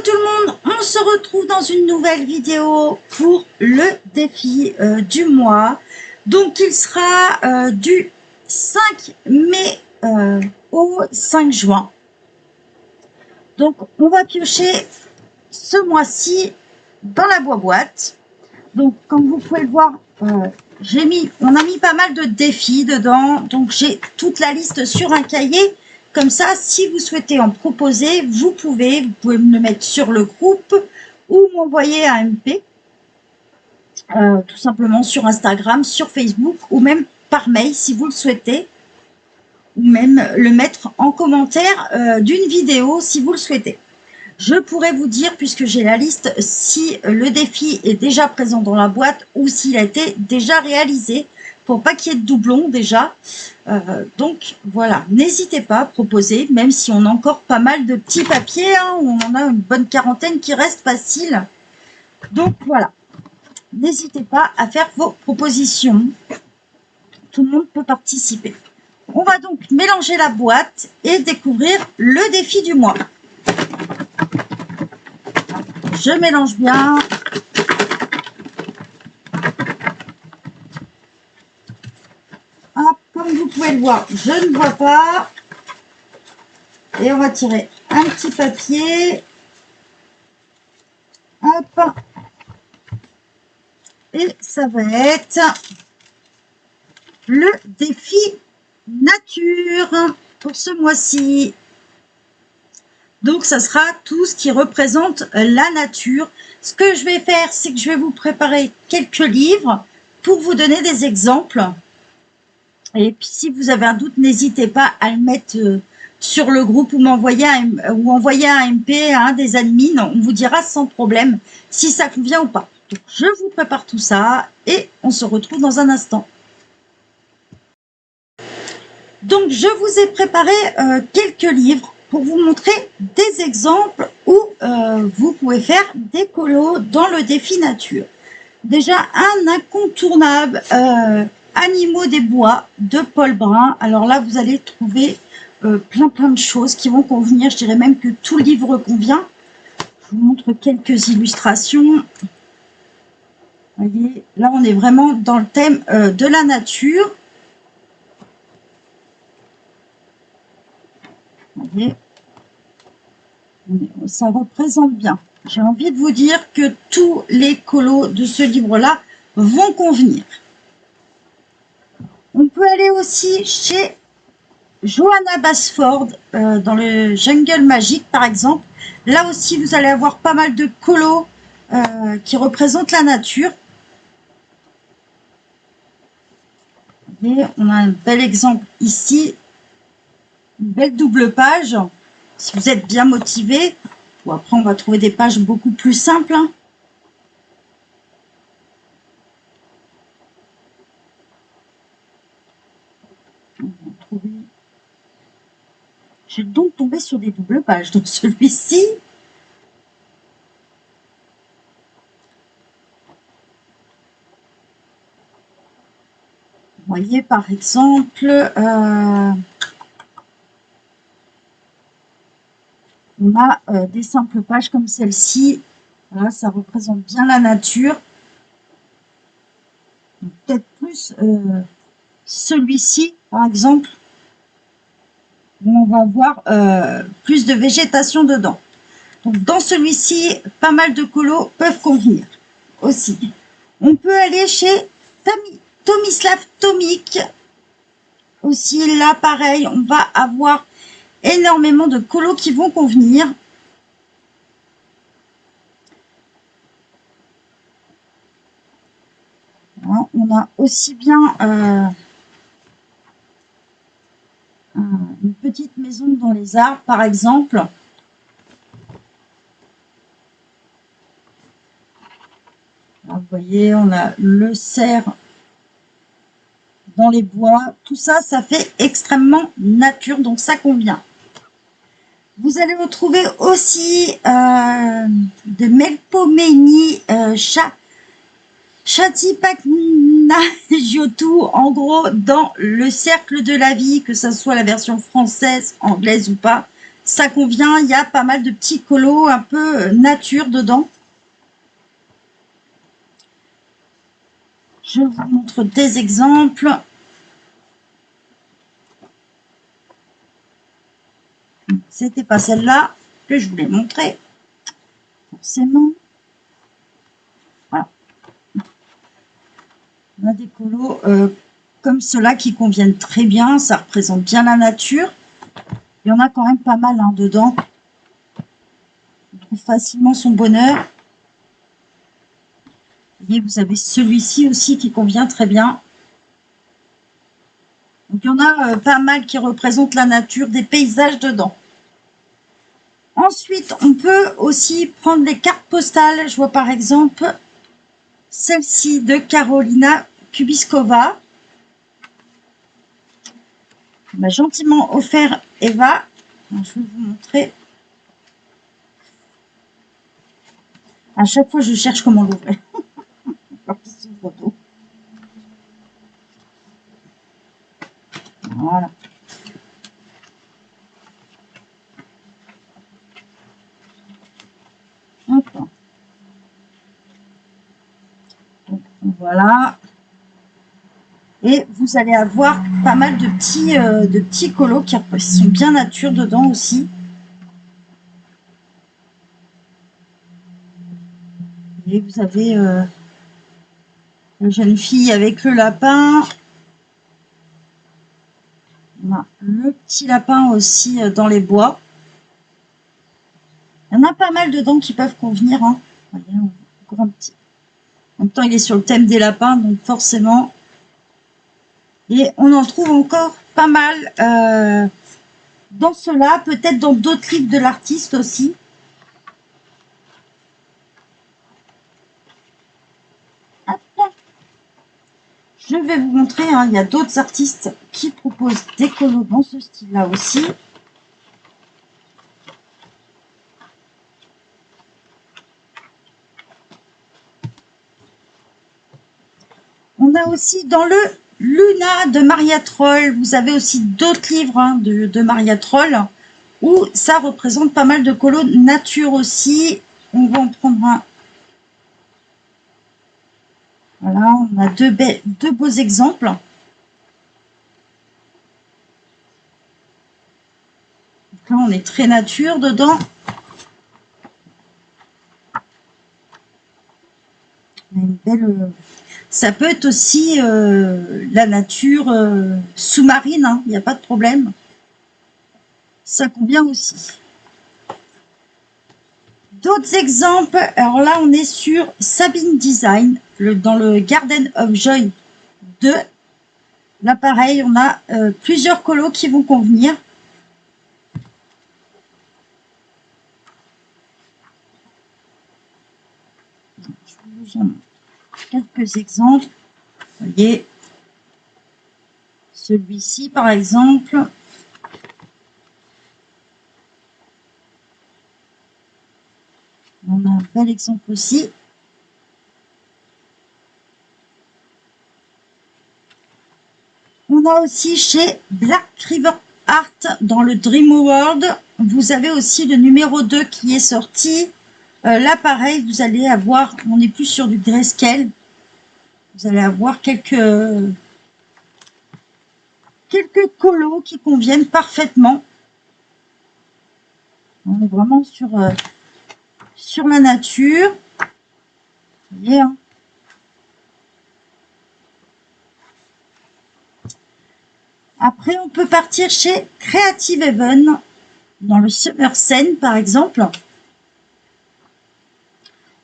tout le monde, on se retrouve dans une nouvelle vidéo pour le défi du mois. Donc il sera du 5 mai au 5 juin. Donc on va piocher ce mois-ci dans la boîte. Donc comme vous pouvez le voir, on a mis pas mal de défis dedans. Donc j'ai toute la liste sur un cahier. Comme ça, si vous souhaitez en proposer, vous pouvez me le mettre sur le groupe ou m'envoyer un MP, tout simplement sur Instagram, sur Facebook ou même par mail si vous le souhaitez, ou même le mettre en commentaire d'une vidéo si vous le souhaitez. Je pourrais vous dire, puisque j'ai la liste, si le défi est déjà présent dans la boîte ou s'il a été déjà réalisé, pour pas qu'il y ait de doublons déjà. Donc voilà, n'hésitez pas à proposer, même si on a encore pas mal de petits papiers, hein, on en a une bonne quarantaine qui reste facile. Donc voilà, n'hésitez pas à faire vos propositions. Tout le monde peut participer. On va donc mélanger la boîte et découvrir le défi du mois. Je mélange bien. Hop, comme vous pouvez le voir, je ne vois pas. Et on va tirer un petit papier. Hop. Et ça va être le défi nature pour ce mois-ci. Donc, ça sera tout ce qui représente la nature. Ce que je vais faire, c'est que je vais vous préparer quelques livres pour vous donner des exemples. Et puis, si vous avez un doute, n'hésitez pas à le mettre sur le groupe ou envoyer un MP à un des admins. On vous dira sans problème si ça convient ou pas. Donc, je vous prépare tout ça et on se retrouve dans un instant. Donc, je vous ai préparé quelques livres pour vous montrer des exemples où vous pouvez faire des colos dans le défi nature. Déjà, un incontournable, Animaux des bois de Paul Brun. Alors là, vous allez trouver plein de choses qui vont convenir. Je dirais même que tout le livre convient. Je vous montre quelques illustrations. Vous voyez, là, on est vraiment dans le thème de la nature. Vous voyez, ça représente bien. J'ai envie de vous dire que tous les colos de ce livre-là vont convenir. On peut aller aussi chez Johanna Basford dans le Jungle Magique, par exemple. Là aussi, vous allez avoir pas mal de colos qui représentent la nature. Et on a un bel exemple ici, une belle double page. Si vous êtes bien motivé, ou après on va trouver des pages beaucoup plus simples. Hein. J'ai donc tombé sur des doubles pages. Donc celui-ci, vous voyez par exemple, on a des simples pages comme celle-ci. Voilà, ça représente bien la nature. Peut-être plus celui-ci, par exemple, où on va voir plus de végétation dedans. Donc, dans celui-ci, pas mal de colos peuvent convenir aussi. On peut aller chez Tomislav Tomik. Aussi, là, pareil, on va avoir énormément de colos qui vont convenir. On a aussi bien une petite maison dans les arbres, par exemple. Là, vous voyez, on a le cerf dans les bois. Tout ça, ça fait extrêmement nature, donc ça convient. Vous allez retrouver aussi de Melpomene Chatipachnagiotou, en gros, dans le cercle de la vie, que ce soit la version française, anglaise ou pas. ça convient. Il y a pas mal de petits colos un peu nature dedans. Je vous montre des exemples. C'était pas celle-là que je voulais montrer, forcément. Voilà. On a des colos comme ceux-là qui conviennent très bien. Ça représente bien la nature. Il y en a quand même pas mal hein, dedans. On trouve facilement son bonheur. Et vous avez celui-ci aussi qui convient très bien. Donc il y en a pas mal qui représentent la nature, des paysages dedans. Ensuite, on peut aussi prendre les cartes postales. Je vois par exemple celle-ci de Karolina Kubiskova. On m'a gentiment offert Eva. Alors, je vais vous montrer. À chaque fois, je cherche comment l'ouvrir. Voilà. Hop. Donc, voilà. Et vous allez avoir pas mal de petits colos qui sont bien nature dedans aussi. Et vous avez la jeune fille avec le lapin. On a le petit lapin aussi dans les bois. Il y en a pas mal dedans qui peuvent convenir. Hein. Encore un petit. En même temps, il est sur le thème des lapins, donc forcément. Et on en trouve encore pas mal dans cela, peut-être dans d'autres livres de l'artiste aussi. Je vais vous montrer, hein, il y a d'autres artistes qui proposent des colos dans ce style-là aussi. On a aussi dans le Luna de Maria Troll, vous avez aussi d'autres livres hein, de Maria Troll, où ça représente pas mal de colos nature aussi. On va en prendre un. Voilà, on a deux beaux exemples. Donc là, on est très nature dedans. On a une belle, ça peut être aussi la nature sous-marine, hein, il n'y a pas de problème. Ça convient aussi. D'autres exemples, alors là on est sur Sabine Design, dans le Garden of Joy 2. Là pareil, on a plusieurs colos qui vont convenir. Je vous en montre quelques exemples. Vous voyez, celui-ci par exemple. On a un bel exemple aussi. On a aussi chez Black River Art dans le Dream World. Vous avez aussi le numéro 2 qui est sorti. Là, pareil, vous allez avoir, on n'est plus sur du grayscale. Vous allez avoir quelques colos qui conviennent parfaitement. On est vraiment sur la nature. Vous voyez, hein. Après, on peut partir chez Creative Haven, dans le Summer Scene, par exemple.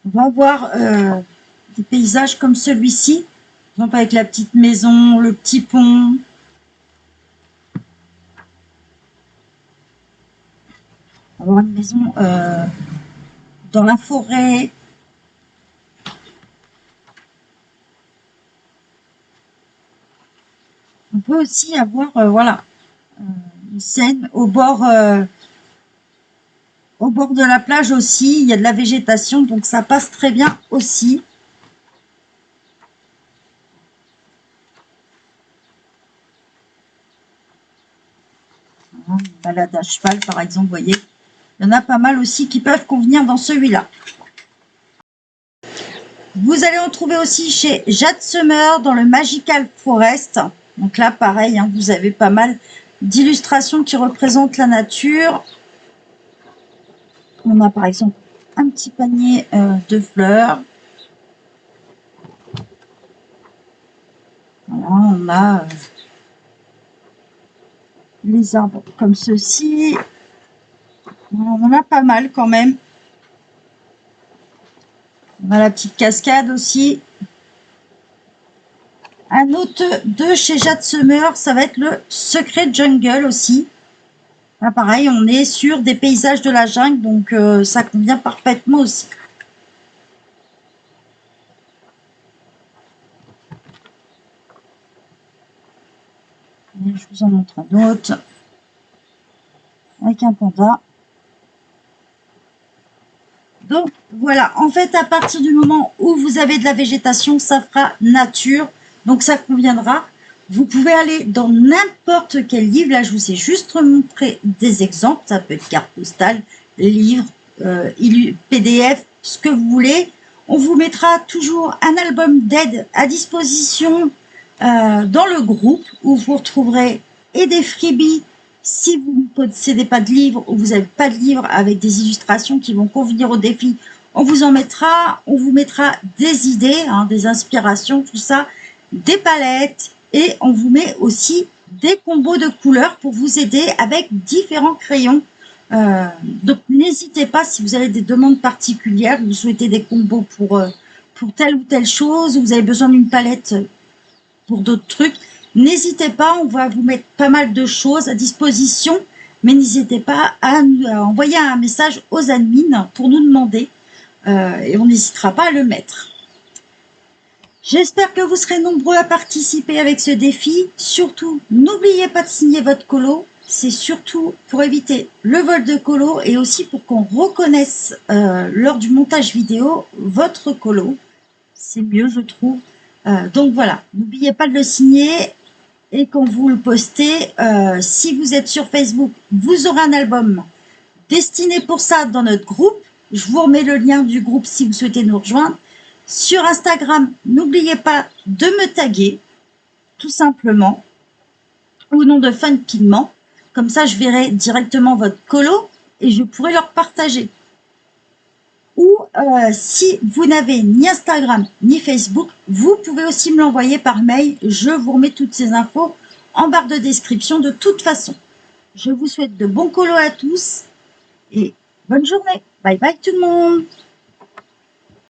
On va avoir des paysages comme celui-ci, par exemple avec la petite maison, le petit pont. On va avoir une maison dans la forêt. On peut aussi avoir voilà, une scène au bord de la plage aussi. Il y a de la végétation, donc ça passe très bien aussi. Hein, balade à cheval, par exemple, vous voyez. Il y en a pas mal aussi qui peuvent convenir dans celui-là. Vous allez en trouver aussi chez Jade Summer dans le Magical Forest. Donc là, pareil, hein, vous avez pas mal d'illustrations qui représentent la nature. On a par exemple un petit panier de fleurs. Voilà, on a les arbres comme ceci. On en a pas mal quand même. On a la petite cascade aussi. Un autre de chez Jade Summer, ça va être le Secret Jungle aussi. Là, pareil, on est sur des paysages de la jungle, donc ça convient parfaitement aussi. Et je vous en montre un autre avec un panda. Donc voilà, en fait, à partir du moment où vous avez de la végétation, ça fera nature, donc ça conviendra. Vous pouvez aller dans n'importe quel livre. Là, je vous ai juste montré des exemples. Ça peut être carte postale, livre, PDF, ce que vous voulez. On vous mettra toujours un album d'aide à disposition dans le groupe où vous retrouverez et des freebies si vous ne possédez pas de livre ou vous n'avez pas de livre avec des illustrations qui vont convenir au défi. On vous en mettra, on vous mettra des idées, hein, des inspirations, tout ça, des palettes et on vous met aussi des combos de couleurs pour vous aider avec différents crayons. Donc n'hésitez pas si vous avez des demandes particulières, vous souhaitez des combos pour telle ou telle chose, vous avez besoin d'une palette pour d'autres trucs, n'hésitez pas, on va vous mettre pas mal de choses à disposition, mais n'hésitez pas à envoyer un message aux admins pour nous demander et on n'hésitera pas à le mettre. J'espère que vous serez nombreux à participer avec ce défi. Surtout, n'oubliez pas de signer votre colo. C'est surtout pour éviter le vol de colo et aussi pour qu'on reconnaisse lors du montage vidéo votre colo. C'est mieux, je trouve. Donc voilà, n'oubliez pas de le signer et quand vous le postez, si vous êtes sur Facebook, vous aurez un album destiné pour ça dans notre groupe. Je vous remets le lien du groupe si vous souhaitez nous rejoindre. Sur Instagram, n'oubliez pas de me taguer, tout simplement, au nom de Fun Pigment. Comme ça, je verrai directement votre colo et je pourrai leur partager. Ou si vous n'avez ni Instagram ni Facebook, vous pouvez aussi me l'envoyer par mail. Je vous remets toutes ces infos en barre de description de toute façon. Je vous souhaite de bons colos à tous et bonne journée. Bye bye tout le monde.